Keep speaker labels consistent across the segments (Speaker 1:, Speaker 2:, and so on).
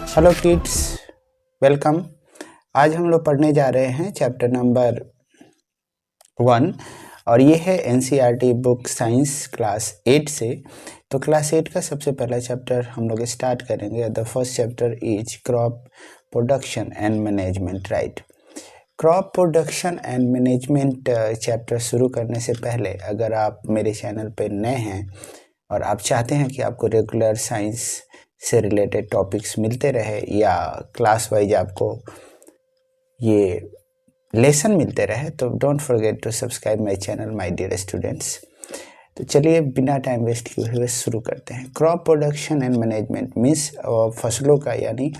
Speaker 1: Hello kids, welcome. आज हम लोग पढ़ने जा रहे हैं चैप्टर नंबर 1 और ये है एनसीईआरटी बुक साइंस क्लास 8 से। तो क्लास 8 का सबसे पहला चैप्टर हम लोग स्टार्ट करेंगे। The first chapter is crop production and management. Right, crop production and management chapter शुरू करने से पहले अगर आप मेरे चैनल पर नए हैं और आप चाहते हैं कि आपको रेगुलर साइंस से रिलेटेड टॉपिक्स मिलते रहे या क्लास वाइज आपको ये लेसन मिलते रहे, तो don't forget to subscribe my channel my dear students. तो चलिए बिना टाइम वेस्ट किए हुए शुरू करते हैं। Crop production and management means फसलों का यानी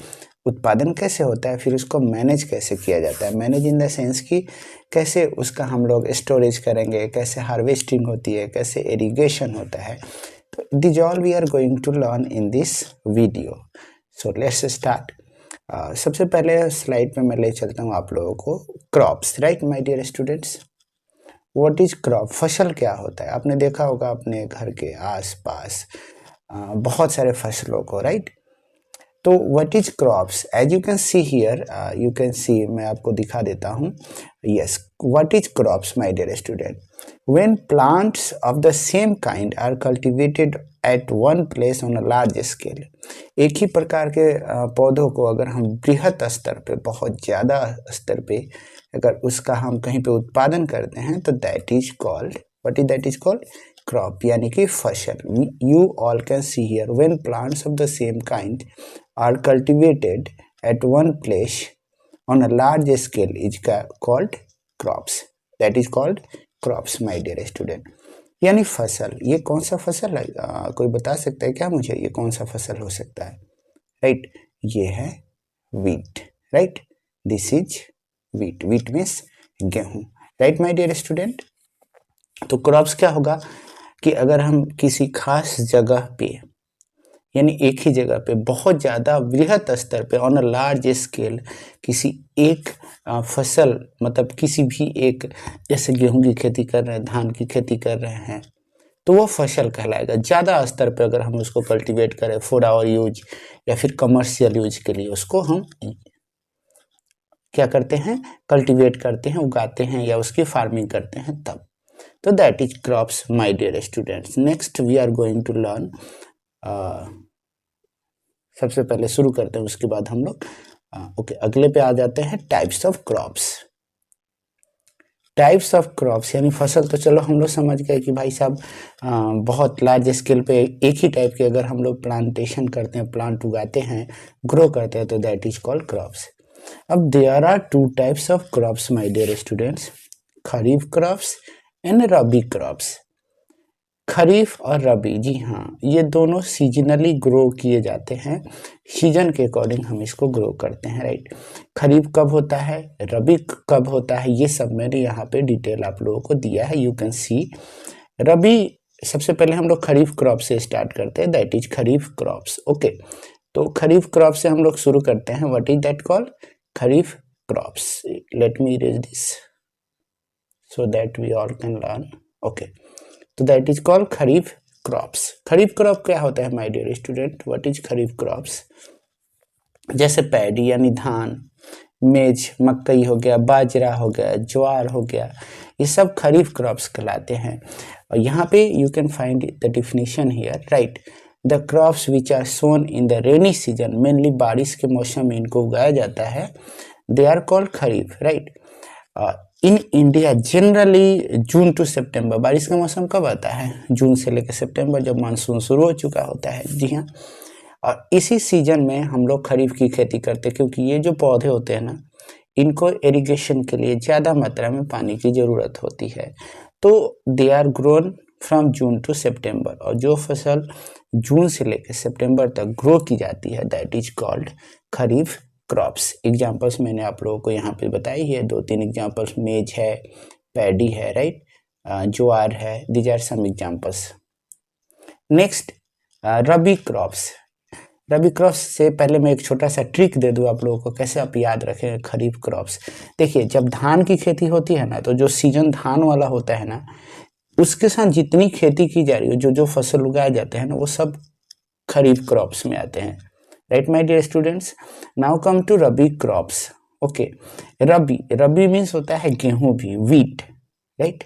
Speaker 1: उत्पादन कैसे होता है, फिर उसको मैनेज कैसे किया जाता है। मैनेज इन द सेंस कि कैसे उसका हम लोग स्टोरेज करेंगे, कैसे हार्वेस्टिंग होती है, कैसे इरिगेशन होता है। This all we are going to learn in this video. So let's start. सबसे पहले स्लाइड पे मैं ले चलता हूँ आप लोगों को crops. Right my dear students, what is crop? फसल क्या होता है? आपने देखा होगा अपने घर के आसपास बहुत सारे फसलों को। राइट, तो what is crops? As you can see here, you can see, मैं आपको दिखा देता हूँ। Yes, what is crops my dear student? When plants of the same kind are cultivated at one place on a large scale, एक ही प्रकार के पौधों को अगर हम बृहत स्तर पे, बहुत ज़्यादा स्तर पे अगर उसका हम कहीं पे उत्पादन करते हैं तो that is called, what is that is called? Crop, यानी कि फसल। You all can see here, when plants of the same kind are cultivated at one place on a large scale is called crops. That is called crops my dear student, यानी फसल। ये कौन सा फसल है? कोई बता सकता है क्या मुझे, ये कौन सा फसल हो सकता है? राइट, ये है wheat. Right, this is wheat. Wheat means गेहूं। राइट माय डियर स्टूडेंट, तो क्रॉप्स क्या होगा कि अगर हम किसी खास जगह पे यानी एक ही जगह पे बहुत ज़्यादा वृहत स्तर पे ऑन अ लार्ज स्केल किसी एक फसल, मतलब किसी भी एक, जैसे गेहूं की खेती कर रहे हैं, धान की खेती कर रहे हैं, तो वो फसल कहलाएगा। ज़्यादा स्तर पे अगर हम उसको कल्टीवेट करें फॉर आवर यूज या फिर कमर्शियल यूज के लिए, उसको हम क्या करते हैं? कल्टीवेट करते हैं, उगाते हैं या उसकी फार्मिंग करते हैं तब। तो that is crops my dear students. Next we are going to learn, सबसे पहले शुरू करते हैं, उसके बाद हम लोग ओके अगले पे आ जाते हैं। Types of crops. Types of crops यानी फसल तो चलो हम लोग समझ गए कि भाई साहब बहुत लार्ज स्केल पे एक ही टाइप के अगर हम लोग प्लांटेशन करते हैं, प्लांट उगाते हैं, ग्रो करते हैं, तो दैट इज कॉल्ड क्रॉप्स। अब there are two types of crops my dear students, kharif crops and rabi crops. Kharif और रबी, जी हाँ, ये दोनों सीजनली ग्रो किए जाते हैं। सीजन के अकॉर्डिंग हम इसको ग्रो करते हैं। राइट, खरीफ कब होता है, रबी कब होता है, ये सब मैंने यहाँ पे डिटेल आप लोगों को दिया है। यू कैन सी रबी, सबसे पहले हम लोग खरीफ क्रॉप से स्टार्ट करते हैं, that is kharif crops. Okay, तो खरीफ क्रॉप से हम लोग शुरू करते हैं। What is that called? Kharif crops. Let me erase this so that we all can learn. Okay, तो that is called kharif crops. Kharif crop क्या होता है my dear student? What is kharif crops? जैसे पैडी यानी धान, मेज मकई हो गया, बाजरा हो गया, ज्वार हो गया, ये सब खरीफ क्रॉप्स कहलाते हैं। और यहाँ पे you can find the definition here. Right, the crops which are sown in the rainy season, mainly बारिश के मौसम में इनको उगाया जाता है, they are called kharif. Right, in India generally June to September, बारिश का मौसम कब आता है? जून से लेकर सितंबर, जब मानसून शुरू हो चुका होता है। जी हाँ, और इसी सीजन में हम लोग खरीफ की खेती करते हैं, क्योंकि ये जो पौधे होते हैं ना, इनको इरिगेशन के लिए ज़्यादा मात्रा में पानी की ज़रूरत होती है। तो they are grown from June to September, और जो फसल जून से लेकर सितंबर तक ग्रो की जाती है that is called kharif crops. Examples मैंने आप लोगों को यहाँ पे बताई है, 2-3 एग्जाम्पल्स, मेज है, पैडी है, राइट, ज्वार है, these are some examples. Next rabi crops. Rabi crops से पहले मैं एक छोटा सा ट्रिक दे दूं आप लोगों को, कैसे आप याद रखें खरीफ क्रॉप्स। देखिए, जब धान की खेती होती है ना, तो जो सीजन धान वाला होता है ना, उसके साथ जितनी खेती की जा रही है, जो जो फसल उगाए जाते हैं ना, वो सब खरीफ क्रॉप्स में आते हैं। right my dear students. Now come to rabi crops. Okay, rabi means होता है गेहूं भी, wheat, right?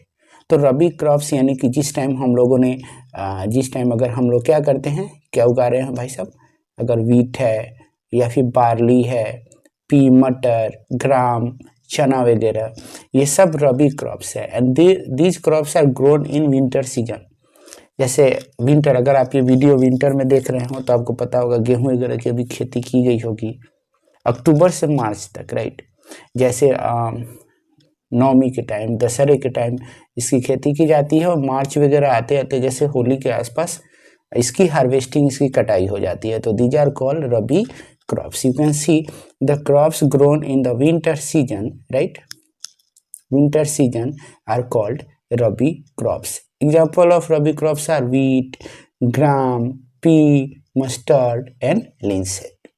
Speaker 1: तो रबी क्रॉप्स यानी कि जिस टाइम हम लोगों ने जिस टाइम अगर हम लोग क्या करते हैं, क्या उगा रहे हैं भाई साहब, अगर वीट है या फिर बार्ली है, पी, मटर, ग्राम, चना वगैरह, ये सब रबी क्रॉप्स है and these crops are grown in winter season. जैसे विंटर, अगर आप ये वीडियो विंटर में देख रहे हो तो आपको पता होगा गेहूं वगैरह की अभी खेती की गई होगी अक्टूबर से मार्च तक, राइट? जैसे नवमी के टाइम, दशहरे के टाइम इसकी खेती की जाती है और मार्च वगैरह आते आते जैसे होली के आसपास इसकी हार्वेस्टिंग, इसकी कटाई हो जाती है. तो these are called rabi crops. You can see the crops grown in the winter season, right? Winter season are called rabi crops. Example of rabi crops are wheat, gram, pea, mustard and linseed.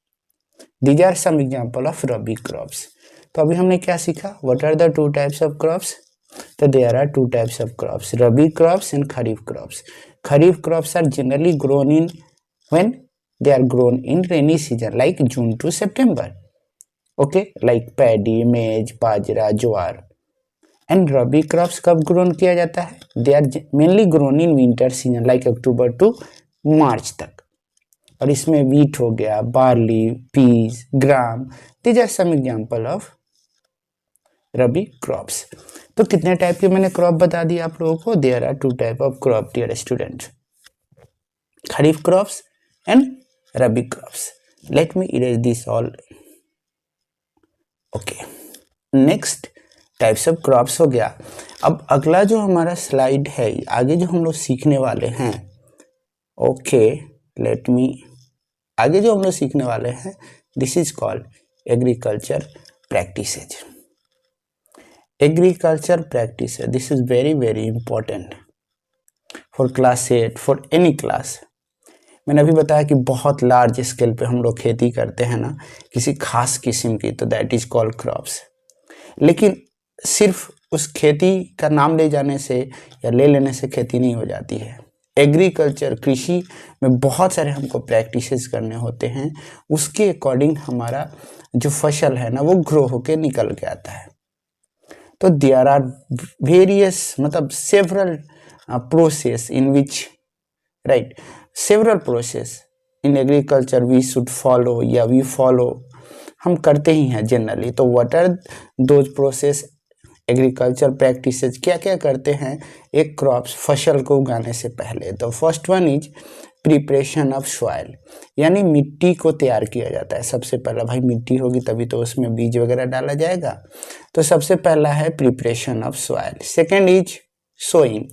Speaker 1: These are some example of rabi crops. तो अभी हमने क्या सीखा? What are the two types of crops? So there are two types of crops, rabi crops and kharif crops. Kharif crops are generally grown in when they are grown in rainy season like June to September. Okay, like paddy, maize, bajra, jowar. And rabi crops कब grown किया जाता है? They are mainly grown in winter season like October to March तक. और इसमें wheat हो गया, barley, peas, gram, these are some example of rabi crops. तो कितने टाइप के मैंने क्रॉप बता दिया आप लोगों को? There are two type of crop dear students, kharif crops and rabi crops. Let me erase this all. Okay, next types of crops हो गया. अब अगला जो हमारा स्लाइड है, आगे जो हम लोग सीखने वाले हैं, ओके लेट मी, आगे जो हम लोग सीखने वाले हैं, this is called agriculture practices. Agriculture practices, this is very very important for class 8, for any class. मैंने अभी बताया कि बहुत लार्ज स्केल पे हम लोग खेती करते हैं ना, किसी खास किस्म की, तो दैट इज कॉल्ड क्रॉप्स. लेकिन सिर्फ उस खेती का नाम ले जाने से या ले लेने से खेती नहीं हो जाती है. एग्रीकल्चर, कृषि में बहुत सारे हमको प्रैक्टिसेस करने होते हैं, उसके अकॉर्डिंग हमारा जो फसल है ना वो ग्रो होके निकल के आता है. तो देयर आर वेरियस, मतलब several process in which, right, several process in agriculture we should follow या वी फॉलो, हम करते ही हैं जनरली. तो what are those process, agriculture practices क्या क्या करते हैं एक क्रॉप्स, फसल को उगाने से पहले? तो first one is preparation of soil, यानी मिट्टी को तैयार किया जाता है. सबसे पहला भाई मिट्टी होगी तभी तो उसमें बीज वगैरह डाला जाएगा. तो सबसे पहला है preparation of soil. Second is sowing,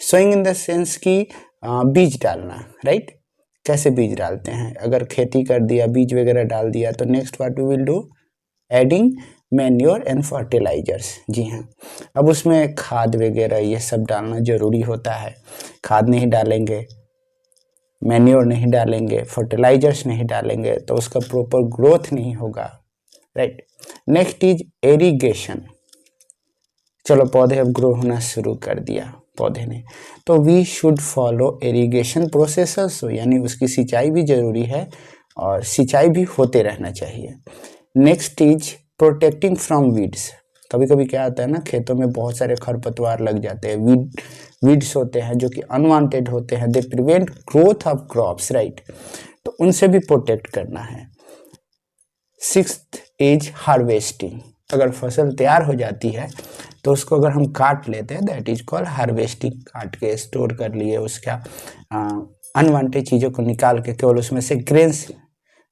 Speaker 1: sowing in the sense की बीज डालना, राइट? कैसे बीज डालते हैं? अगर खेती कर दिया, बीज वगैरह डाल दिया, तो next what we will do, adding manure and fertilisers. जी हाँ, अब उसमें खाद वगैरह ये सब डालना जरूरी होता है. खाद नहीं डालेंगे, मैन्योर नहीं डालेंगे, फर्टिलाइजर्स नहीं डालेंगे तो उसका प्रॉपर ग्रोथ नहीं होगा, राइट? Next is irrigation. चलो पौधे अब ग्रो होना शुरू कर दिया पौधे ने, तो we should follow irrigation process, यानी उसकी सिंचाई भी जरूरी है और सिंचाई भी होते रहना चाहिए. Next is protecting from weeds. कभी कभी क्या होता है ना, खेतों में बहुत सारे खरपतवार लग जाते हैं, वीड्स होते हैं जो कि अनवांटेड होते हैं, they prevent growth of crops, right? तो उनसे भी प्रोटेक्ट करना है. Sixth is harvesting. अगर फसल तैयार हो जाती है तो उसको अगर हम काट लेते हैं, दैट इज कॉल्ड हार्वेस्टिंग. काट के स्टोर कर लिए, उसका अनवांटेड चीज़ों को निकाल के केवल उसमें से ग्रेन्स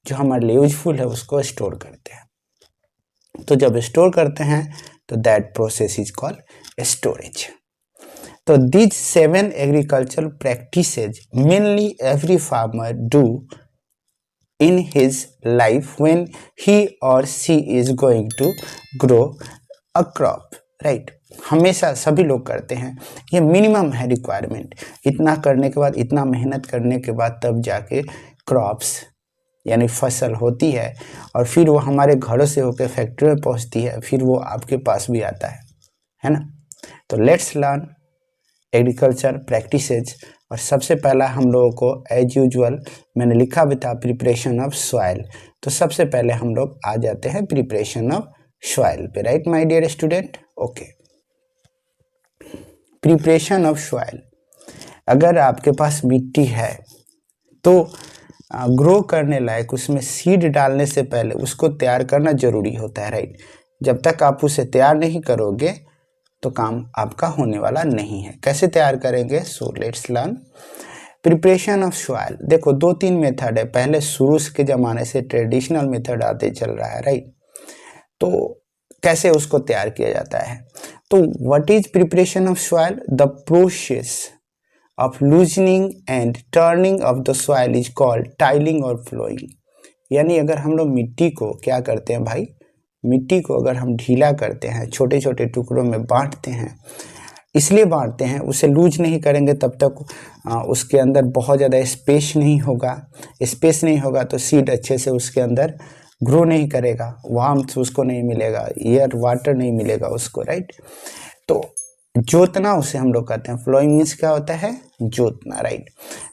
Speaker 1: जो हमारे लिए यूजफुल है उसको स्टोर करते हैं. तो जब स्टोर करते हैं तो that process is called storage. तो these 7 agriculture practices mainly every farmer do in his life when he or she is going to grow a crop, right? हमेशा सभी लोग करते हैं, ये मिनिमम है रिक्वायरमेंट. इतना करने के बाद, इतना मेहनत करने के बाद तब जाके क्रॉप्स यानी फसल होती है और फिर वो हमारे घरों से होकर फैक्ट्री में पहुंचती है, फिर वो आपके पास भी आता है ना? तो लेट्स लर्न एग्रीकल्चर प्रैक्टिसेज और सबसे पहला हम लोगों को एज यूजुअल मैंने लिखा भी था प्रिपरेशन ऑफ सॉइल, तो सबसे पहले हम लोग आ जाते हैं प्रिपरेशन ऑफ सॉइल पे, right my dear student. Okay, preparation of soil, अगर आपके पास मिट्टी है तो ग्रो करने लायक उसमें सीड डालने से पहले उसको तैयार करना जरूरी होता है, राइट। जब तक आप उसे तैयार नहीं करोगे तो काम आपका होने वाला नहीं है। कैसे तैयार करेंगे, so let's learn preparation of soil. देखो 2-3 मेथड है, पहले शुरू के ज़माने से ट्रेडिशनल मेथड आते चल रहा है, राइट। तो कैसे उसको तैयार किया जाता है, तो what is preparation of soil, the process of loosening and turning of the soil is called tiling और flowing। यानी अगर हम लोग मिट्टी को क्या करते हैं भाई, मिट्टी को अगर हम ढीला करते हैं, छोटे छोटे टुकड़ों में बांटते हैं, इसलिए बांटते हैं उसे लूज नहीं करेंगे तब तक उसके अंदर बहुत ज़्यादा स्पेस नहीं होगा तो सीड अच्छे से उसके अंदर ग्रो नहीं करेगा, वार्मथ उसको नहीं मिलेगा, एयर वाटर नहीं मिलेगा उसको, राइट। तो जोतना उसे हम लोग कहते हैं, फ्लोइंग मीन्स क्या होता है, जोतना, राइट।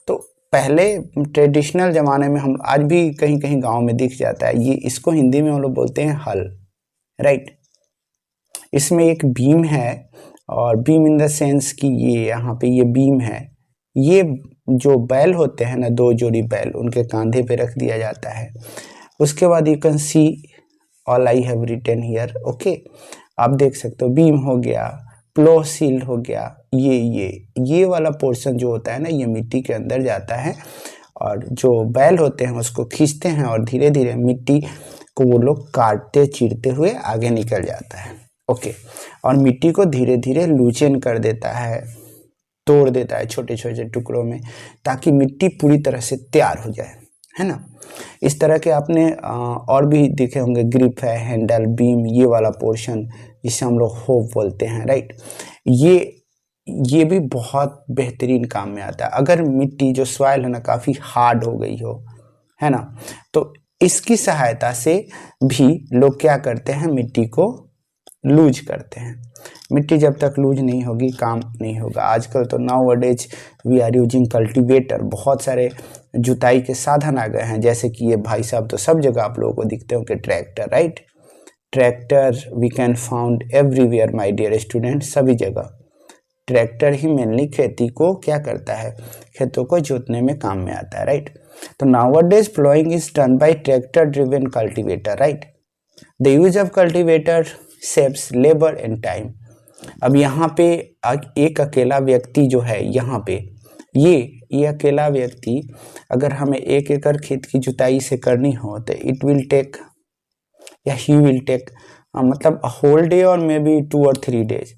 Speaker 1: तो पहले ट्रेडिशनल ज़माने में हम आज भी कहीं कहीं गांव में दिख जाता है, ये इसको हिंदी में हम लोग बोलते हैं हल, राइट। इसमें एक बीम है और बीम इन द सेंस कि ये यहाँ पे ये बीम है, ये जो बैल होते हैं ना, 2 जोड़ी बैल, उनके कंधे पे रख दिया जाता है। उसके बाद you can see all I have written here, okay. आप देख सकते हो बीम हो गया, प्लो सील हो गया, ये वाला पोर्शन जो होता है ना, ये मिट्टी के अंदर जाता है और जो बैल होते हैं उसको खींचते हैं और धीरे धीरे मिट्टी को वो लोग काटते चीरते हुए आगे निकल जाता है, ओके। और मिट्टी को धीरे धीरे लूचेन कर देता है, तोड़ देता है छोटे छोटे टुकड़ों में, ताकि मिट्टी पूरी तरह से तैयार हो जाए, है ना। इस तरह के आपने और भी देखे होंगे, ग्रिप है, हैंडल, बीम, ये वाला पोर्शन जिसे हम लोग होप बोलते हैं, राइट। ये भी बहुत बेहतरीन काम में आता है। अगर मिट्टी जो सॉइल है ना काफ़ी हार्ड हो गई हो, है ना, तो इसकी सहायता से भी लोग क्या करते हैं, मिट्टी को लूज करते हैं। मिट्टी जब तक लूज नहीं होगी काम नहीं होगा। आजकल तो नाउ-अ-डेज वी आर यूजिंग कल्टीवेटर, बहुत सारे जुताई के साधन आ गए हैं, जैसे कि ये भाई साहब तो सब जगह आप लोगों को दिखते होंगे, tractor, right. Tractor we can found everywhere my dear student, सभी जगह ट्रैक्टर ही मेनली खेती को क्या करता है, खेतों को जोतने में काम में आता है, राइट। तो nowadays ploughing is done by tractor driven cultivator, right. The use of cultivator saves labour and time. अब यहाँ पे एक अकेला व्यक्ति जो है, यहाँ पे ये अकेला व्यक्ति अगर हमें 1 एकड़ खेत की जुताई से करनी हो तो इट विल टेक या ही विल टेक मतलब होल डे और मे बी 2 और 3 डेज।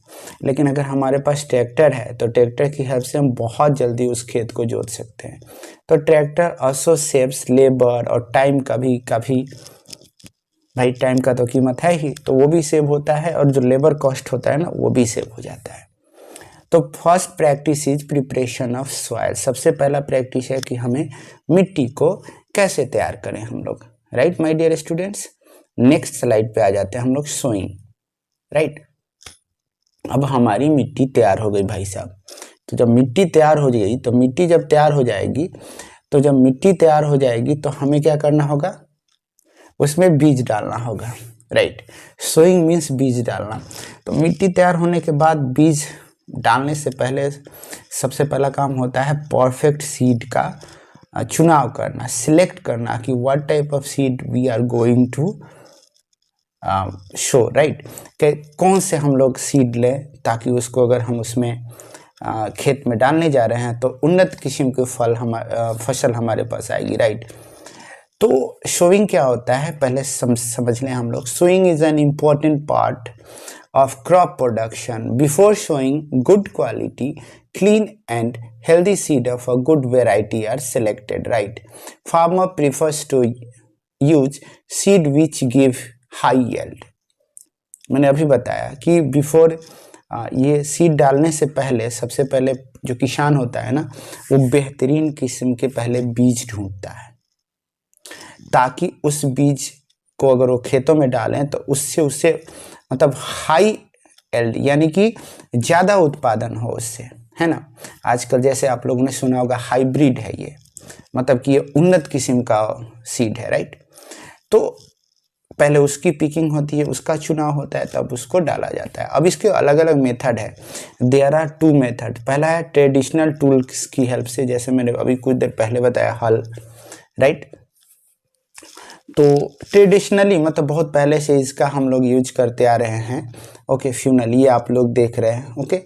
Speaker 1: लेकिन अगर हमारे पास ट्रैक्टर है तो ट्रैक्टर की हेल्प से हम बहुत जल्दी उस खेत को जोत सकते हैं। तो ट्रैक्टर ऑल्सो सेव्स लेबर और टाइम का भी काफ़ी, भाई टाइम का तो कीमत है ही, तो वो भी सेव होता है और जो लेबर कॉस्ट होता है ना वो भी सेव हो जाता है। तो first practice is preparation of soil. सबसे पहला प्रैक्टिस है कि हमें मिट्टी को कैसे तैयार करें हम लोग, right my dear students. Next slide पे आ जाते हैं हम लोग, सोइंग, राइट। अब हमारी मिट्टी तैयार हो गई भाई साहब। तो जब मिट्टी तैयार हो जाएगी तो मिट्टी जब तैयार हो जाएगी तो हमें क्या करना होगा, उसमें बीज डालना होगा, राइट। सोइंग मीन्स बीज डालना। तो मिट्टी तैयार होने के बाद बीज डालने से पहले सबसे पहला काम होता है परफेक्ट सीड का चुनाव करना, सिलेक्ट करना कि what type of seed we are going to show, right. कि कौन से हम लोग सीड लें ताकि उसको अगर हम उसमें खेत में डालने जा रहे हैं तो उन्नत किस्म के फसल हमारे पास आएगी, राइट। तो शोइंग क्या होता है पहले समझ लें हम लोग। Showing is an important part of crop production. Before showing good quality clean and healthy seed of a good variety are selected, right. Farmer prefers to use seed which give high yield। मैंने अभी बताया कि before ये seed डालने से पहले सबसे पहले जो किसान होता है ना वो बेहतरीन किस्म के पहले बीज ढूंढता है, ताकि उस बीज को अगर वो खेतों में डालें तो उससे मतलब हाई यील्ड यानी कि ज़्यादा उत्पादन हो उससे, है ना। आजकल जैसे आप लोगों ने सुना होगा हाइब्रिड है ये, मतलब कि ये उन्नत किस्म का सीड है, राइट। तो पहले उसकी पिकिंग होती है, उसका चुनाव होता है, तब उसको डाला जाता है। अब इसके अलग अलग मेथड है। There are 2 method. पहला है ट्रेडिशनल टूल्स की हेल्प से, जैसे मैंने अभी कुछ देर पहले बताया, हल, राइट। तो ट्रेडिशनली मतलब बहुत पहले से इसका हम लोग यूज करते आ रहे हैं। ओके, फ्यूनल ये आप लोग देख रहे हैं। ओके,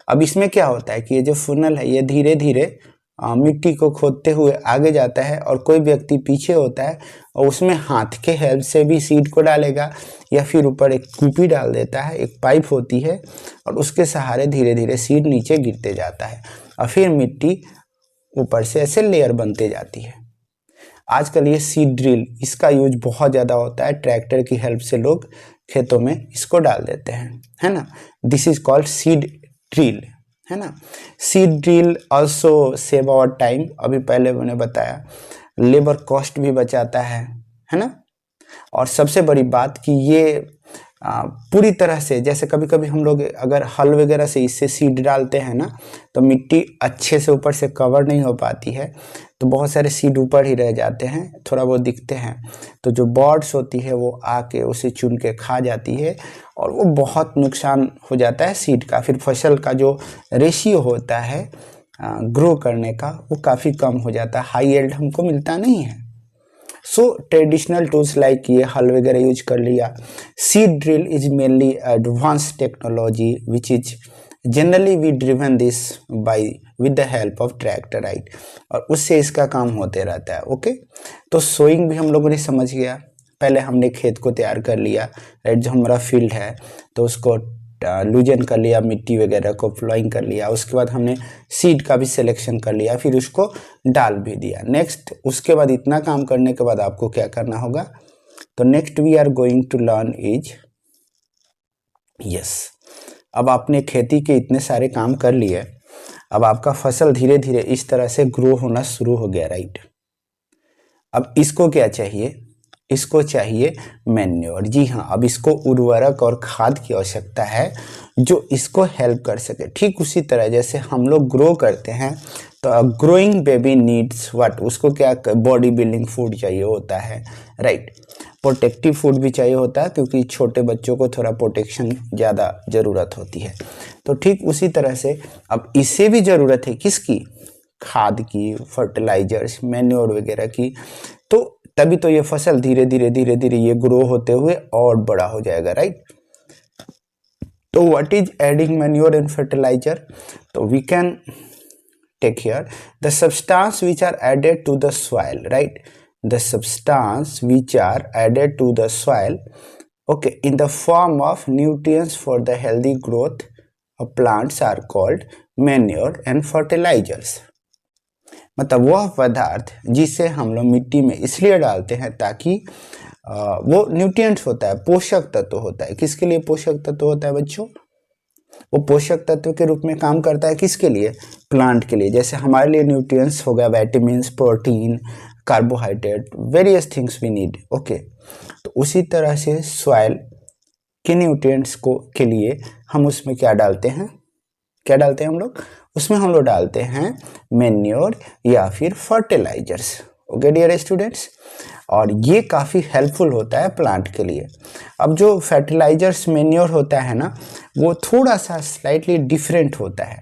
Speaker 1: अब इसमें क्या होता है कि ये जो फ्यूनल है ये धीरे धीरे मिट्टी को खोदते हुए आगे जाता है, और कोई व्यक्ति पीछे होता है और उसमें हाथ के हेल्प से भी सीड को डालेगा, या फिर ऊपर एक कूपी डाल देता है, एक पाइप होती है, और उसके सहारे धीरे धीरे सीड नीचे गिरते जाता है, और फिर मिट्टी ऊपर से ऐसे लेयर बनते जाती है। आजकल ये सीड ड्रिल, इसका यूज बहुत ज़्यादा होता है। ट्रैक्टर की हेल्प से लोग खेतों में इसको डाल देते हैं, है ना। This is called seed drill, है ना। Seed drill also save our time. अभी पहले मैंने बताया, लेबर कॉस्ट भी बचाता है ना। और सबसे बड़ी बात कि ये पूरी तरह से, जैसे कभी कभी हम लोग अगर हल वगैरह से इससे सीड डालते हैं ना, तो मिट्टी अच्छे से ऊपर से कवर नहीं हो पाती है, तो बहुत सारे सीड ऊपर ही रह जाते हैं, थोड़ा बहुत दिखते हैं। तो जो बर्ड्स होती है वो आके उसे चुन के खा जाती है, और वो बहुत नुकसान हो जाता है सीड का। फिर फसल का जो रेशियो होता है ग्रो करने का, वो काफ़ी कम हो जाता है, हाई यील्ड हमको मिलता नहीं है। सो ट्रेडिशनल टूल्स लाइक ये हल वगैरह यूज कर लिया। Seed drill is mainly advance technology which is generally we driven this by with the help of tractor, right. और उससे इसका काम होते रहता है। ओके, तो सोइंग भी हम लोगों ने समझ गया। पहले हमने खेत को तैयार कर लिया, राइट, जो हमारा फील्ड है, तो उसको लूजन कर लिया, मिट्टी वगैरह को फ्लोइंग कर लिया। उसके बाद हमने सीड का भी सिलेक्शन कर लिया, फिर उसको डाल भी दिया। नेक्स्ट, उसके बाद इतना काम करने के बाद आपको क्या करना होगा, तो next we are going to learn is yes. अब आपने खेती के इतने सारे काम कर लिए, अब आपका फसल धीरे धीरे इस तरह से ग्रो होना शुरू हो गया, राइट। अब इसको क्या चाहिए, इसको चाहिए मैन्योर। जी हाँ, अब इसको उर्वरक और खाद की आवश्यकता है जो इसको हेल्प कर सके। ठीक उसी तरह जैसे हम लोग ग्रो करते हैं, तो ग्रोइंग बेबी नीड्स व्हाट, उसको क्या बॉडी बिल्डिंग फूड चाहिए होता है, राइट। प्रोटेक्टिव फूड भी चाहिए होता है, क्योंकि छोटे बच्चों को थोड़ा प्रोटेक्शन ज़्यादा ज़रूरत होती है। तो ठीक उसी तरह से अब इसे भी ज़रूरत है किसकी, खाद की, फर्टिलाइजर्स, मैन्योर वगैरह की। तो तभी तो ये फसल धीरे धीरे ये ग्रो होते हुए और बड़ा हो जाएगा, राइट। तो what is adding manure and fertiliser, तो we can take here the substance which are added to the soil, right. The substance which are added to the soil, okay, in the form of nutrients for the healthy growth of plants are called manure and fertilisers. मतलब वह पदार्थ जिसे हम लोग मिट्टी में इसलिए डालते हैं ताकि वो न्यूट्रिएंट्स होता है, पोषक तत्व होता है। किसके लिए पोषक तत्व होता है बच्चों, वो पोषक तत्व के रूप में काम करता है किसके लिए, प्लांट के लिए। जैसे हमारे लिए न्यूट्रिएंट्स हो गया vitamins, protein, carbohydrate, various things we need. Okay, तो उसी तरह से सॉइल के न्यूट्रिएंट्स को के लिए हम उसमें क्या डालते हैं, क्या डालते हैं हम लोग, उसमें हम लोग डालते हैं मैन्योर या फिर फर्टिलाइजर्स। ओके डियर स्टूडेंट्स, और ये काफ़ी हेल्पफुल होता है प्लांट के लिए। अब जो फर्टिलाइजर्स मैन्योर होता है ना, वो थोड़ा सा स्लाइटली डिफरेंट होता है।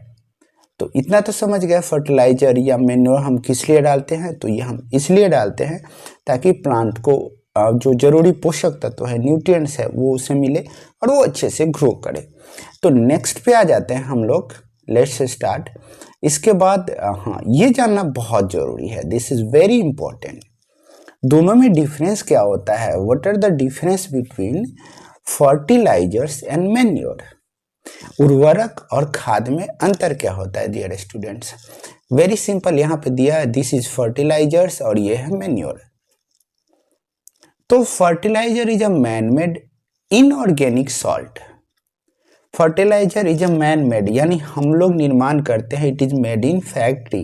Speaker 1: तो इतना तो समझ गए, फर्टिलाइजर या मैन्योर हम किस लिए डालते हैं, तो ये हम इसलिए डालते हैं ताकि प्लांट को जो जरूरी पोषक तत्व है, न्यूट्रिएंट्स है, वो उसे मिले और वो अच्छे से ग्रो करे। तो नेक्स्ट पे आ जाते हैं हम लोग, लेट्स स्टार्ट। इसके बाद हाँ, ये जानना बहुत जरूरी है, दिस इज वेरी इंपॉर्टेंट। दोनों में डिफरेंस क्या होता है, what are the difference between fertilisers and manure. उर्वरक और खाद में अंतर क्या होता है डियर स्टूडेंट्स, वेरी सिंपल, यहाँ पे दिया है, दिस इज फर्टिलाइजर्स और ये है मैन्योर। तो fertiliser is a man made inorganic salt. Fertiliser is a man made, यानी हम लोग निर्माण करते हैं, it is made in factory,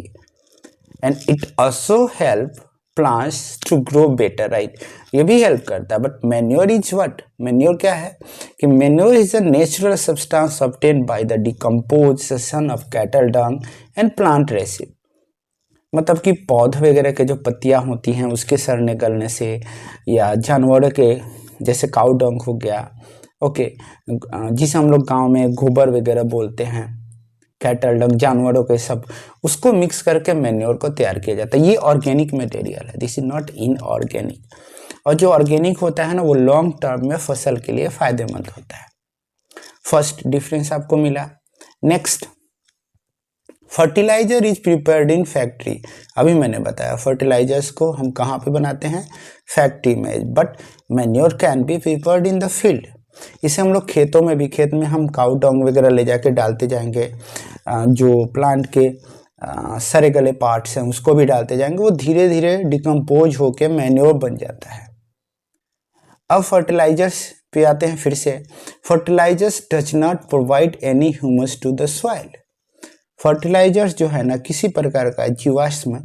Speaker 1: and it also help plants to grow better, right? ये भी हेल्प करता है. But manure is what? Manure क्या है कि manure is a natural substance obtained by the decomposition of cattle dung and plant residue. मतलब कि पौध वगैरह के जो पत्तियां होती हैं उसके सड़ने गलने से, या जानवरों के जैसे काऊ डंग हो गया, ओके, जिसे हम लोग गांव में गोबर वगैरह बोलते हैं, कैटल डंग, जानवरों के सब, उसको मिक्स करके मैन्योर को तैयार किया जाता है. ये ऑर्गेनिक मटेरियल है, दिस इज नॉट इनऑर्गेनिक. और जो ऑर्गेनिक होता है ना, वो लॉन्ग टर्म में फसल के लिए फायदेमंद होता है. फर्स्ट डिफरेंस आपको मिला. Next, fertiliser is prepared in factory. अभी मैंने बताया फर्टिलाइजर्स को हम कहाँ पे बनाते हैं? फैक्ट्री में. But manure can be prepared in the field. इसे हम लोग खेतों में भी, खेत में हम काऊ डंग वगैरह ले जाके डालते जाएंगे, जो प्लांट के सड़े गले पार्ट्स हैं उसको भी डालते जाएंगे, वो धीरे धीरे डिकम्पोज होके मैन्योर बन जाता है. अब फर्टिलाइजर्स पे आते हैं फिर से. Fertilisers does not provide any humus to the soil. Fertilisers जो है ना, किसी प्रकार का जीवाश्म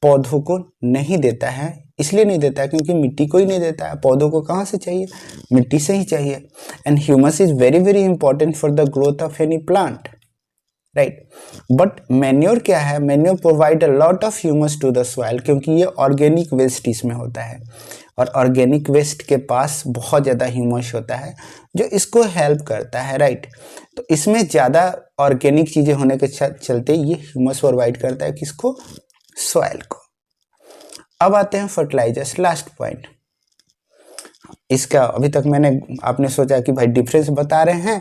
Speaker 1: पौधों को नहीं देता है. इसलिए नहीं देता है क्योंकि मिट्टी को ही नहीं देता है. पौधों को कहाँ से चाहिए? मिट्टी से ही चाहिए. And humus is very very important for the growth of any plant, right. But manure क्या है? Manure provide a lot of humus to the soil, क्योंकि ये ऑर्गेनिक वेस्ट इसमें होता है, और ऑर्गेनिक वेस्ट के पास बहुत ज़्यादा ह्यूमस होता है जो इसको हेल्प करता है, राइट. तो इसमें ज़्यादा ऑर्गेनिक चीज़ें होने के चलते ये ह्यूमस प्रोवाइड करता है किसको? सॉइल को. अब आते हैं फर्टिलाइजर्स, लास्ट पॉइंट. इसका अभी तक आपने सोचा कि भाई डिफरेंस बता रहे हैं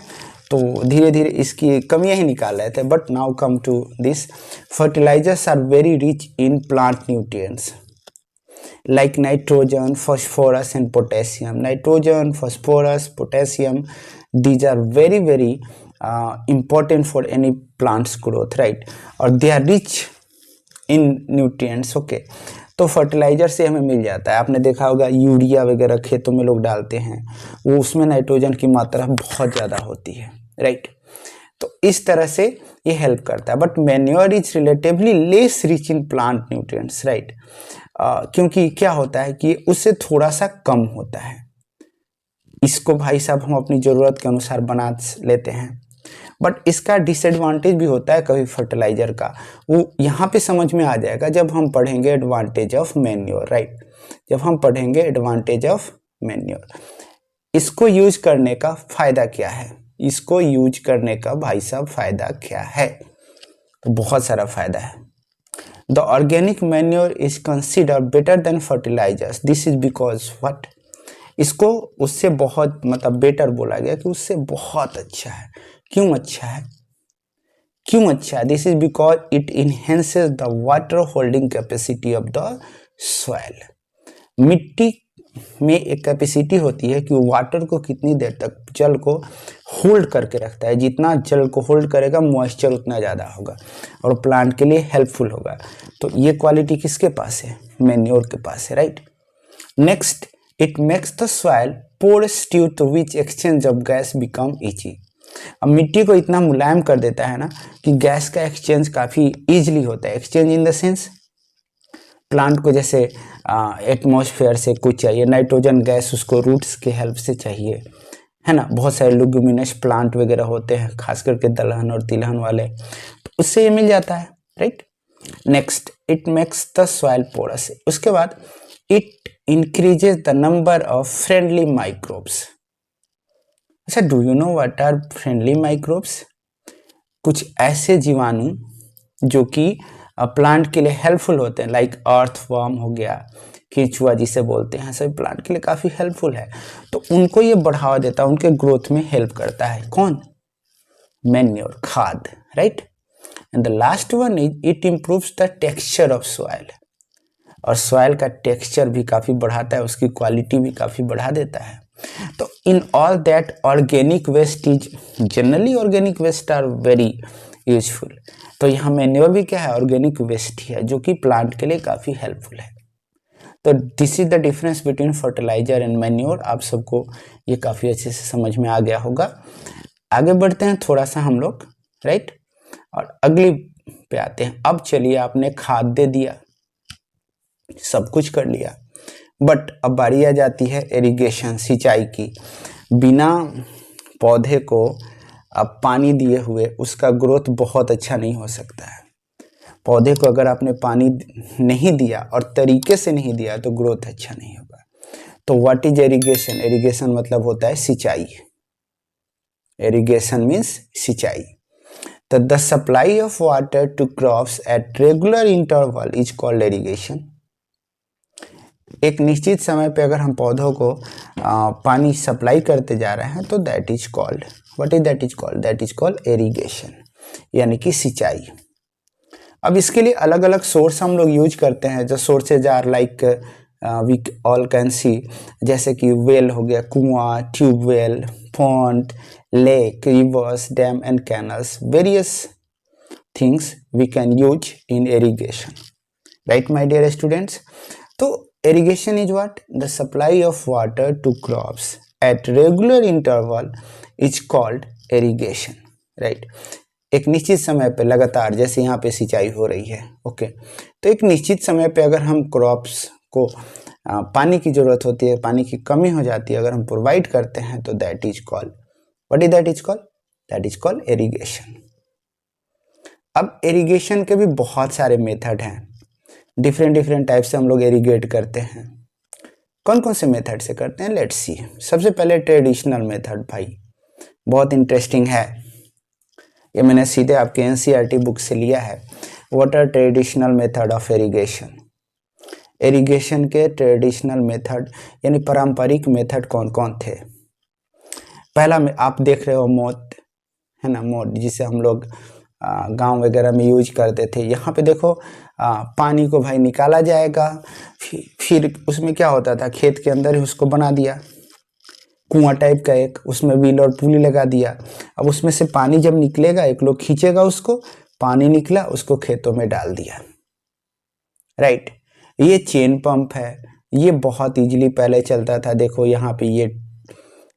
Speaker 1: तो धीरे धीरे इसकी कमियां ही निकाल रहे थे. But now come to this. Fertilisers are very rich in plant nutrients like nitrogen, phosphorus and potassium. Nitrogen, phosphorus, potassium, these are very very important for any plant's growth, right? और they are rich in nutrients, okay. तो fertiliser से हमें मिल जाता है. आपने देखा होगा urea वगैरह खेतों में लोग डालते हैं, वो उसमें नाइट्रोजन की मात्रा बहुत ज़्यादा होती है, राइट. तो इस तरह से ये हेल्प करता है. But manure is relatively less rich in plant nutrients, right. क्योंकि क्या होता है कि उससे थोड़ा सा कम होता है. इसको भाई साहब हम अपनी ज़रूरत के अनुसार बना लेते हैं. बट इसका डिसएडवांटेज भी होता है कभी फर्टिलाइजर का. वो यहाँ पे समझ में आ जाएगा जब हम पढ़ेंगे एडवांटेज ऑफ मैन्योर, राइट. जब हम पढ़ेंगे एडवांटेज ऑफ मैन्योर. इसको यूज करने का फायदा क्या है? इसको यूज करने का भाई साहब फायदा क्या है? तो बहुत सारा फायदा है. The organic manure is considered better than fertilizers. This is because what? इसको उससे बहुत मतलब बेटर बोला गया कि उससे बहुत अच्छा है. क्यों अच्छा है? क्यों अच्छा है? This is because it enhances the water holding capacity of the soil. मिट्टी में एक कैपेसिटी होती है कि वो वाटर को कितनी देर तक, जल को होल्ड करके रखता है. जितना जल को होल्ड करेगा मॉइस्चर उतना ज़्यादा होगा और प्लांट के लिए हेल्पफुल होगा. तो ये क्वालिटी किसके पास है? मैन्योर के पास है, right. Next, it makes the soil porous due to which exchange of gas become easy. अब मिट्टी को इतना मुलायम कर देता है ना कि गैस का एक्सचेंज काफ़ी ईजिली होता है. Exchange in the sense, plant को जैसे एटमॉस्फेयर से कुछ चाहिए, नाइट्रोजन गैस उसको रूट्स के हेल्प से चाहिए, है ना. बहुत सारे लुग्यूमिनस प्लांट वगैरह होते हैं, खास करके दलहन और तिलहन वाले, तो उससे ये मिल जाता है, right. Next, it makes the soil porous. उसके बाद it increases the number of friendly microbes. अच्छा, do you know what are friendly microbes? कुछ ऐसे जीवाणु जो कि प्लांट के लिए हेल्पफुल होते हैं, लाइक अर्थवर्म हो गया, केंचुआ जिसे बोलते हैं, सभी प्लांट के लिए काफ़ी हेल्पफुल है. तो उनको ये बढ़ावा देता है, उनके ग्रोथ में हेल्प करता है. कौन? मैन्योर, खाद, right. And the last one is it improves the texture of soil. और सॉइल का टेक्सचर भी काफ़ी बढ़ाता है, उसकी क्वालिटी भी काफ़ी बढ़ा देता है. तो in all that organic waste is generally, organic waste are very useful. तो यहाँ मैन्योर भी क्या है? ऑर्गेनिक वेस्ट ही है, जो कि प्लांट के लिए काफ़ी हेल्पफुल है. तो this is the difference between fertiliser and manure. आप सबको ये काफ़ी अच्छे से समझ में आ गया होगा. आगे बढ़ते हैं थोड़ा सा हम लोग, राइट. और अगली पे आते हैं. अब चलिए, आपने खाद दे दिया, सब कुछ कर लिया, बट अब बारी आ जाती है इरिगेशन, सिंचाई की। बिना पौधे को अब पानी दिए हुए उसका ग्रोथ बहुत अच्छा नहीं हो सकता है। पौधे को अगर आपने पानी नहीं दिया और तरीके से नहीं दिया तो ग्रोथ अच्छा नहीं होगा। तो व्हाट इज इरिगेशन? इरिगेशन मतलब होता है सिंचाई। इरिगेशन मीन्स सिंचाई। तो the supply of water to crops at regular interval is called irrigation. एक निश्चित समय पे अगर हम पौधों को पानी सप्लाई करते जा रहे हैं तो that is called, what is that is called? That is called irrigation, यानी कि सिंचाई। अब इसके लिए अलग अलग सोर्स हम लोग यूज करते हैं। जो sources are like we all can see, जैसे कि वेल हो गया, कुआं, tubewell, pond, lake, rivers, dam and canals, various things we can use in irrigation, right my dear students. तो irrigation is what? The supply of water to crops at regular interval is called irrigation, right? एक निश्चित समय पे लगातार, जैसे यहाँ पे सिंचाई हो रही है, ओके। तो एक निश्चित समय पे अगर हम क्रॉप्स को पानी की जरूरत होती है, पानी की कमी हो जाती है, अगर हम प्रोवाइड करते हैं तो that is called, what is that is called? That is called irrigation. अब इरिगेशन के भी बहुत सारे मेथड हैं, डिफरेंट टाइप से हम लोग इरिगेट करते हैं। कौन कौन से मेथड से करते हैं? Let's see. सबसे पहले ट्रेडिशनल मेथड, भाई बहुत इंटरेस्टिंग है, ये मैंने सीधे आपके एनसीईआरटी बुक से लिया है। What are traditional method of irrigation? Irrigation के ट्रेडिशनल मेथड यानी पारंपरिक मेथड कौन कौन थे? पहला में आप देख रहे हो मोट, है ना, मोट, जिसे हम लोग गांव वगैरह में यूज करते थे। यहाँ पे देखो पानी को भाई निकाला जाएगा, फिर उसमें क्या होता था, खेत के अंदर ही उसको बना दिया कुआं टाइप का, एक उसमें व्हील और पुली लगा दिया। अब उसमें से पानी जब निकलेगा, एक लोग खींचेगा उसको, पानी निकला उसको खेतों में डाल दिया, राइट। ये चेन पंप है, ये बहुत इजीली पहले चलता था। देखो यहाँ पे ये,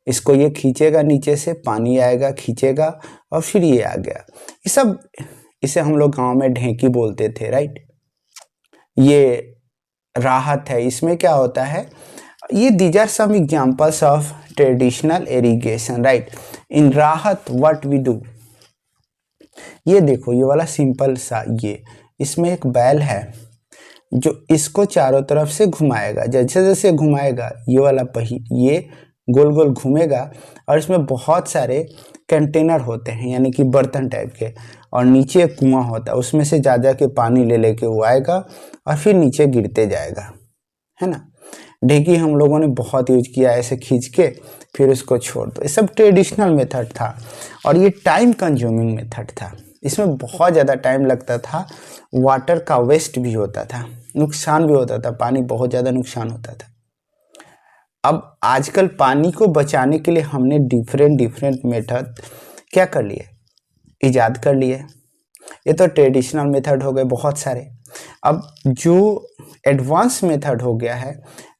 Speaker 1: इसको ये खींचेगा, नीचे से पानी आएगा, खींचेगा और फिर ये आ गया। ये सब, इसे हम लोग गांव में ढेंकी बोलते थे, राइट। ये राहत है, इसमें क्या होता है, ये these are some examples of traditional irrigation, right. In rahat what we do, ये देखो ये वाला सिंपल सा, ये इसमें एक बैल है जो इसको चारों तरफ से घुमाएगा। जैसे जैसे घुमाएगा ये वाला ये गोल गोल घूमेगा और इसमें बहुत सारे कंटेनर होते हैं, यानी कि बर्तन टाइप के, और नीचे एक कुआं होता है, उसमें से जा के पानी ले लेके वो आएगा और फिर नीचे गिरते जाएगा, है ना। ढेकी हम लोगों ने बहुत यूज किया, ऐसे खींच के फिर उसको छोड़ दो। ये सब ट्रेडिशनल मेथड था और ये टाइम कंज्यूमिंग मेथड था। इसमें बहुत ज़्यादा टाइम लगता था, वाटर का वेस्ट भी होता था, नुकसान भी होता था, पानी बहुत ज़्यादा नुकसान होता था। अब आजकल पानी को बचाने के लिए हमने डिफरेंट मेथड क्या कर लिए, इजाद कर लिए। ये तो ट्रेडिशनल मेथड हो गए बहुत सारे। अब जो एडवांस मेथड हो गया है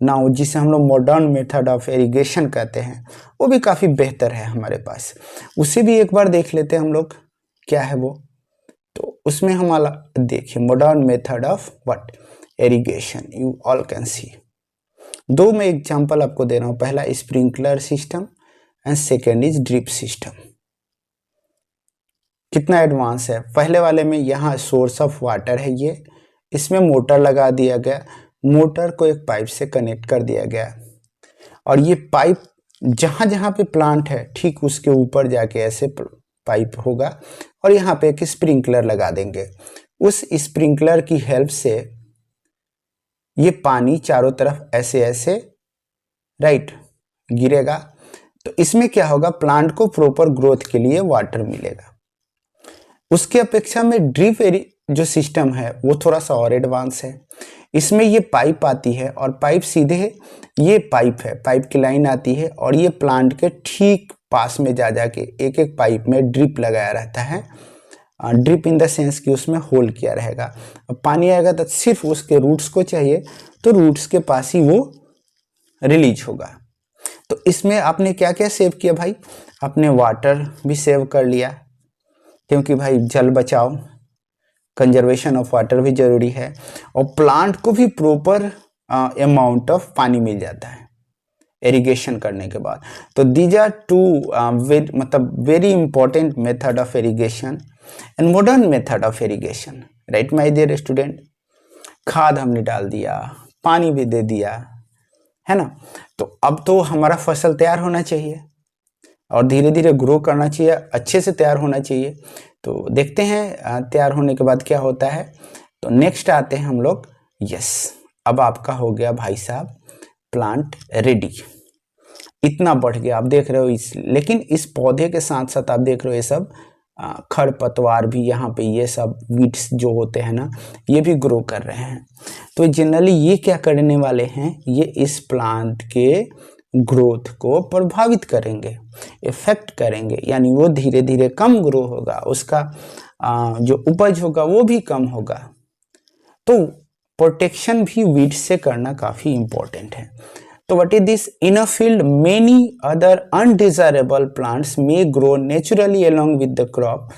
Speaker 1: नाउ, जिसे हम लोग मॉडर्न मेथड ऑफ इरिगेशन कहते हैं, वो भी काफ़ी बेहतर है हमारे पास। उसे भी एक बार देख लेते हैं हम लोग, क्या है वो। तो उसमें हमारा देखिए, modern method of what, irrigation, you all can सी। दो मैं एग्जांपल आपको दे रहा हूँ, पहला sprinkler system and second is drip system. कितना एडवांस है। पहले वाले में यहाँ सोर्स ऑफ वाटर है, ये इसमें मोटर लगा दिया गया, मोटर को एक पाइप से कनेक्ट कर दिया गया और ये पाइप जहाँ जहाँ पे प्लांट है ठीक उसके ऊपर जाके ऐसे पाइप होगा और यहाँ पे एक स्प्रिंकलर लगा देंगे। उस स्प्रिंकलर की हेल्प से ये पानी चारों तरफ ऐसे ऐसे, राइट, गिरेगा। तो इसमें क्या होगा, प्लांट को प्रॉपर ग्रोथ के लिए वाटर मिलेगा। उसके अपेक्षा में ड्रिप जो सिस्टम है वो थोड़ा सा और एडवांस है। इसमें ये पाइप आती है और पाइप सीधे, ये पाइप है, पाइप की लाइन आती है और ये प्लांट के ठीक पास में जा के एक एक पाइप में ड्रिप लगाया रहता है। ड्रिप इन द सेंस कि उसमें होल किया रहेगा। अब पानी आएगा तो सिर्फ उसके रूट्स को चाहिए, तो रूट्स के पास ही वो रिलीज होगा। तो इसमें आपने क्या क्या सेव किया भाई, आपने वाटर भी सेव कर लिया, क्योंकि भाई जल बचाओ, कंजर्वेशन ऑफ वाटर भी जरूरी है, और प्लांट को भी प्रॉपर अमाउंट ऑफ पानी मिल जाता है इरिगेशन करने के बाद। तो दीज आर टू मतलब very important method of irrigation and modern method of irrigation, right my dear student. खाद हमने डाल दिया, पानी भी दे दिया, है ना। तो अब तो हमारा फसल तैयार होना चाहिए और धीरे धीरे ग्रो करना चाहिए, अच्छे से तैयार होना चाहिए। तो देखते हैं तैयार होने के बाद क्या होता है। तो नेक्स्ट आते हैं हम लोग, यस, अब आपका हो गया भाई साहब प्लांट रेडी। इतना बढ़ गया, आप देख रहे हो लेकिन इस पौधे के साथ साथ आप देख रहे हो ये सब खरपतवार भी यहाँ पे, ये सब वीड्स जो होते हैं ना, ये भी ग्रो कर रहे हैं। तो जनरली ये क्या करने वाले हैं, ये इस प्लांट के ग्रोथ को प्रभावित करेंगे, इफेक्ट करेंगे, यानी वो धीरे धीरे कम ग्रो होगा, उसका जो उपज होगा वो भी कम होगा। तो प्रोटेक्शन भी वीड से करना काफी इंपॉर्टेंट है। तो what is this, in a field many other undesirable plants may grow naturally along with the crop,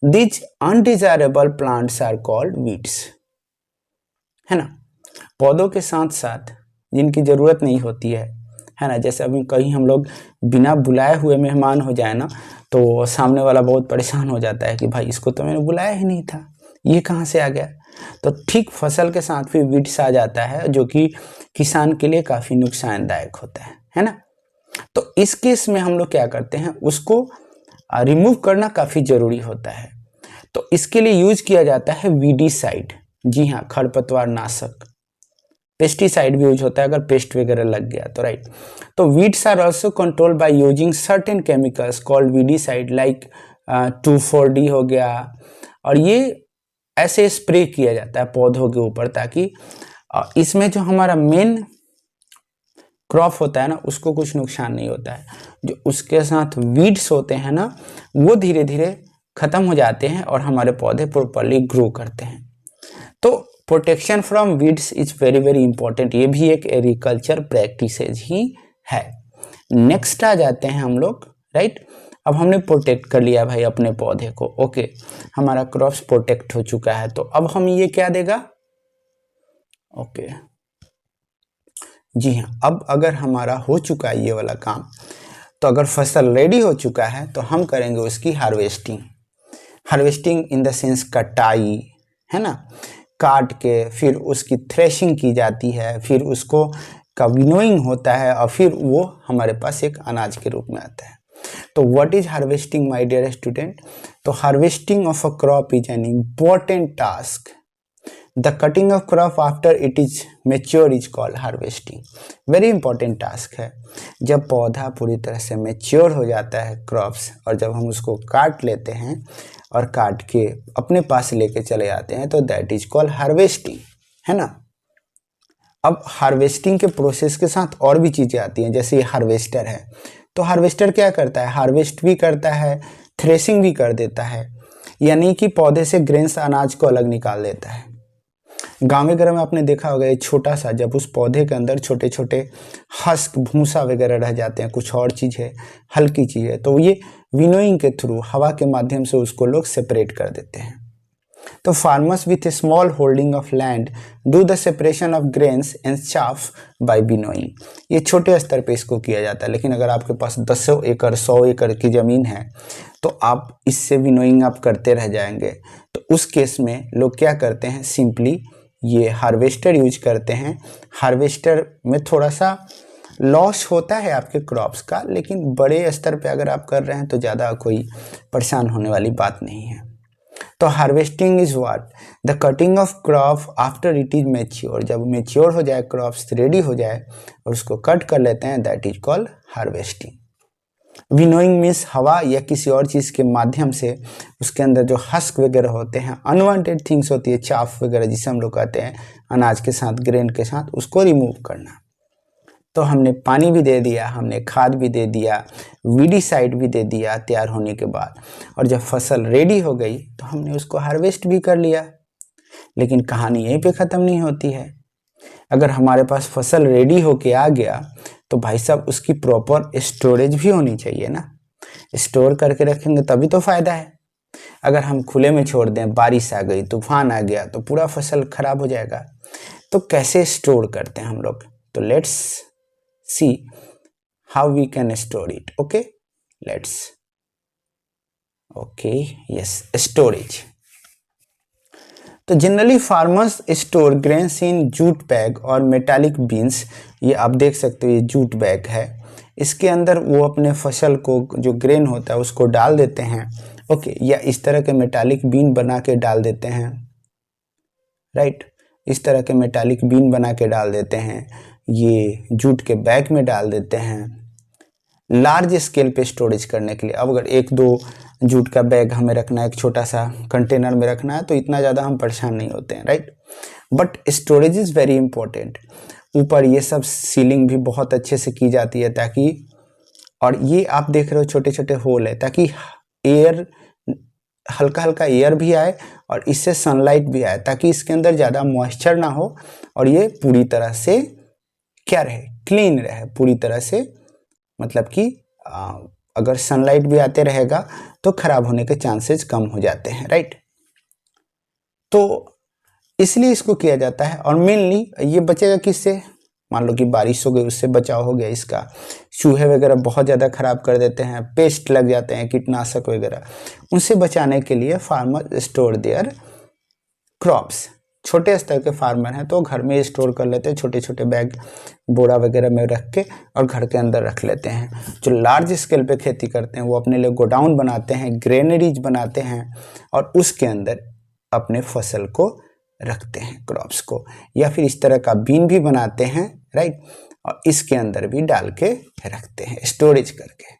Speaker 1: this undesirable plants are called weeds, है ना। पौधों के साथ साथ जिनकी जरूरत नहीं होती है ना, जैसे अभी कहीं हम लोग बिना बुलाए हुए मेहमान हो जाए ना, तो सामने वाला बहुत परेशान हो जाता है कि भाई इसको तो मैंने बुलाया ही नहीं था, ये कहाँ से आ गया। तो ठीक फसल के साथ भी वीड्स आ जाता है, जो कि किसान के लिए काफी नुकसानदायक होता है ना। तो इस केस में हम लोग क्या करते हैं, उसको रिमूव करना काफी जरूरी होता है। तो इसके लिए यूज किया जाता है वीडीसाइड, जी हाँ, खरपतवार नाशक। पेस्टिसाइड भी यूज होता है अगर पेस्ट वगैरह लग गया तो, राइट। तो weeds are also control by using certain chemicals called weedicide, like 2,4-D हो गया, और ये ऐसे स्प्रे किया जाता है पौधों के ऊपर, ताकि इसमें जो हमारा मेन क्रॉप होता है ना, उसको कुछ नुकसान नहीं होता है। जो उसके साथ वीड्स होते हैं ना, वो धीरे धीरे खत्म हो जाते हैं और हमारे पौधे प्रॉपर्ली ग्रो करते हैं। तो protection from weeds is very very important, ये भी एक एग्रीकल्चर प्रैक्टिसेज ही है। नेक्स्ट आ जाते हैं हम लोग, राइट। अब हमने प्रोटेक्ट कर लिया भाई अपने पौधे को, ओके, हमारा क्रॉप्स प्रोटेक्ट हो चुका है। तो अब हम ये क्या देगा, ओके, जी हाँ, अब अगर हमारा हो चुका है ये वाला काम, तो अगर फसल रेडी हो चुका है तो हम करेंगे उसकी harvesting. Harvesting in the sense कटाई, है ना, काट के फिर उसकी थ्रेशिंग की जाती है, फिर उसको का विनोइंग होता है, और फिर वो हमारे पास एक अनाज के रूप में आता है। तो what is harvesting my dear student. तो harvesting of a crop is an important task. The cutting of crop after it is mature is called harvesting. Very important task है। जब पौधा पूरी तरह से मेच्योर हो जाता है क्रॉप्स, और जब हम उसको काट लेते हैं और काट के अपने पास लेके चले आते हैं, तो दैट इज कॉल्ड हार्वेस्टिंग, है ना। अब हार्वेस्टिंग के प्रोसेस के साथ और भी चीजें आती हैं, जैसे ये हार्वेस्टर है। तो हार्वेस्टर क्या करता है, हार्वेस्ट भी करता है, थ्रेसिंग भी कर देता है, यानी कि पौधे से ग्रेन्स अनाज को अलग निकाल देता है। गाँव वगैरह में आपने देखा होगा, ये छोटा सा, जब उस पौधे के अंदर छोटे छोटे हस्क भूसा वगैरह रह जाते हैं, कुछ और चीज़ है, हल्की चीज़ है, तो ये विनोइंग के थ्रू हवा के माध्यम से उसको लोग सेपरेट कर देते हैं। तो farmers with a small holding of land do the separation of grains and chaff by winnowing. ये छोटे स्तर पे इसको किया जाता है, लेकिन अगर आपके पास 10 एकड़ 100 एकड़ की ज़मीन है, तो आप इससे विनोइंग आप करते रह जाएंगे। तो उस केस में लोग क्या करते हैं, सिंपली ये हार्वेस्टर यूज करते हैं। हार्वेस्टर में थोड़ा सा लॉस होता है आपके क्रॉप्स का, लेकिन बड़े स्तर पे अगर आप कर रहे हैं तो ज़्यादा कोई परेशान होने वाली बात नहीं है। तो harvesting is what, the cutting of crop after it is mature. जब मेच्योर हो जाए, क्रॉप्स रेडी हो जाए और उसको कट कर लेते हैं, that is called harvesting. Winnowing means हवा या किसी और चीज़ के माध्यम से उसके अंदर जो हस्क वगैरह होते हैं, अनवांटेड थिंग्स होती है, चाफ वगैरह जिसे हम लोग कहते हैं, अनाज के साथ, ग्रेन के साथ, उसको रिमूव करना। तो हमने पानी भी दे दिया, हमने खाद भी दे दिया, वीडीसाइड भी दे दिया तैयार होने के बाद, और जब फसल रेडी हो गई तो हमने उसको हार्वेस्ट भी कर लिया। लेकिन कहानी यहीं पे ख़त्म नहीं होती है। अगर हमारे पास फसल रेडी होके आ गया तो भाई साहब उसकी प्रॉपर स्टोरेज भी होनी चाहिए ना। स्टोर करके रखेंगे तभी तो फ़ायदा है। अगर हम खुले में छोड़ दें, बारिश आ गई, तूफान आ गया, तो पूरा फसल खराब हो जाएगा। तो कैसे स्टोर करते हैं हम लोग, तो let's see how we can store it. Okay, let's okay yes, storage. तो generally farmers store grains in jute bag और मेटालिक बीन्स। ये आप देख सकते हो, ये जूट बैग है, इसके अंदर वो अपने फसल को जो ग्रेन होता है उसको डाल देते हैं। ओके, या इस तरह के मेटालिक बीन बना के डाल देते हैं, राइट, इस तरह के मेटालिक बीन बना के डाल देते हैं, ये जूट के बैग में डाल देते हैं लार्ज स्केल पे स्टोरेज करने के लिए। अब अगर एक दो जूट का बैग हमें रखना है, एक छोटा सा कंटेनर में रखना है, तो इतना ज़्यादा हम परेशान नहीं होते हैं, right. But storage is very important. ऊपर ये सब सीलिंग भी बहुत अच्छे से की जाती है ताकि, और ये आप देख रहे हो छोटे छोटे होल है ताकि एयर, हल्का हल्का एयर भी आए और इससे सनलाइट भी आए, ताकि इसके अंदर ज़्यादा मॉइस्चर ना हो और ये पूरी तरह से क्या रहे, क्लीन रहे पूरी तरह से। मतलब कि अगर सनलाइट भी आते रहेगा तो खराब होने के चांसेस कम हो जाते हैं, राइट। तो इसलिए इसको किया जाता है। और मेनली ये बचेगा किससे, मान लो कि बारिश हो गई, उससे बचाव हो गया इसका। चूहे वगैरह बहुत ज़्यादा खराब कर देते हैं, पेस्ट लग जाते हैं, कीटनाशक वगैरह, उनसे बचाने के लिए फार्मर स्टोर देयर क्रॉप्स। छोटे स्तर के फार्मर हैं तो घर में स्टोर कर लेते हैं, छोटे छोटे बैग बोरा वगैरह में रख के और घर के अंदर रख लेते हैं। जो लार्ज स्केल पे खेती करते हैं वो अपने लिए गोडाउन बनाते हैं, ग्रेनरीज बनाते हैं और उसके अंदर अपने फसल को रखते हैं, क्रॉप्स को, या फिर इस तरह का बीन भी बनाते हैं, राइट, और इसके अंदर भी डाल के रखते हैं स्टोरेज करके।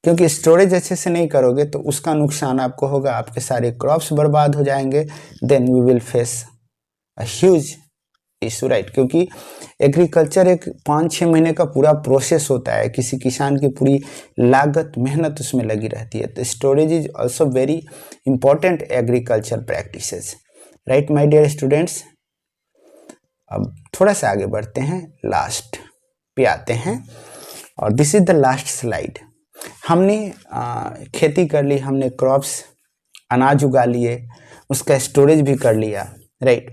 Speaker 1: क्योंकि स्टोरेज अच्छे से नहीं करोगे तो उसका नुकसान आपको होगा, आपके सारे क्रॉप्स बर्बाद हो जाएंगे, then we will face a huge issue, right. क्योंकि एग्रीकल्चर एक 5-6 महीने का पूरा प्रोसेस होता है, किसी किसान की पूरी लागत मेहनत उसमें लगी रहती है। तो storage is also very important agriculture practices, right my dear students. अब थोड़ा सा आगे बढ़ते हैं, लास्ट पे आते हैं और this is the last slide. हमने खेती कर ली, हमने क्रॉप्स अनाज उगा लिए, उसका स्टोरेज भी कर लिया, राइट।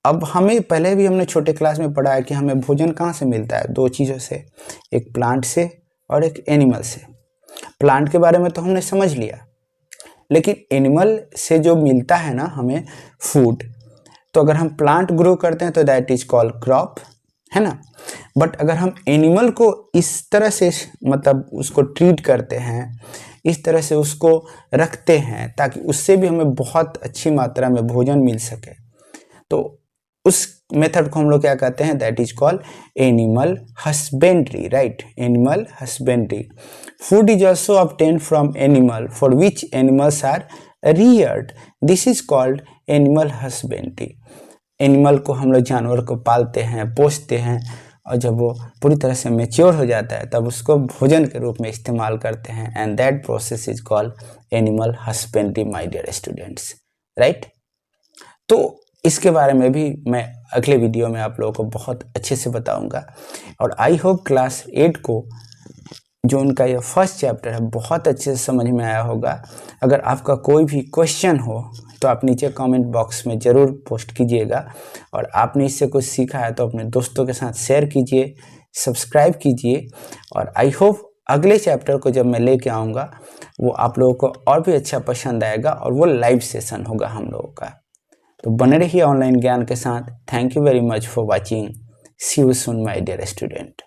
Speaker 1: अब हमें पहले भी हमने छोटे क्लास में पढ़ा है कि हमें भोजन कहाँ से मिलता है, दो चीज़ों से, एक प्लांट से और एक एनिमल से। प्लांट के बारे में तो हमने समझ लिया, लेकिन एनिमल से जो मिलता है ना हमें फूड, तो अगर हम प्लांट ग्रो करते हैं तो दैट इज कॉल्ड क्रॉप, है ना। बट अगर हम एनिमल को इस तरह से मतलब उसको ट्रीट करते हैं, इस तरह से उसको रखते हैं ताकि उससे भी हमें बहुत अच्छी मात्रा में भोजन मिल सके, तो उस मेथड को हम लोग क्या कहते हैं, that is called animal husbandry, right, animal husbandry. Food is also obtain from animal for which animals are reared, this is called animal husbandry. Animal को हम लोग, जानवर को पालते हैं, पोसते हैं, और जब वो पूरी तरह से मैच्योर हो जाता है तब उसको भोजन के रूप में इस्तेमाल करते हैं, and that process is called animal husbandry my dear students, right. तो इसके बारे में भी मैं अगले वीडियो में आप लोगों को बहुत अच्छे से बताऊंगा। और आई होप क्लास 8 को जो उनका ये फर्स्ट चैप्टर है बहुत अच्छे से समझ में आया होगा। अगर आपका कोई भी क्वेश्चन हो तो आप नीचे कमेंट बॉक्स में ज़रूर पोस्ट कीजिएगा, और आपने इससे कुछ सीखा है तो अपने दोस्तों के साथ शेयर कीजिए, सब्सक्राइब कीजिए। और आई होप अगले चैप्टर को जब मैं लेके आऊँगा वो आप लोगों को और भी अच्छा पसंद आएगा, और वो लाइव सेशन होगा हम लोगों का। तो बने रहिए ऑनलाइन ज्ञान के साथ। Thank you very much for watching. See you soon my dear student.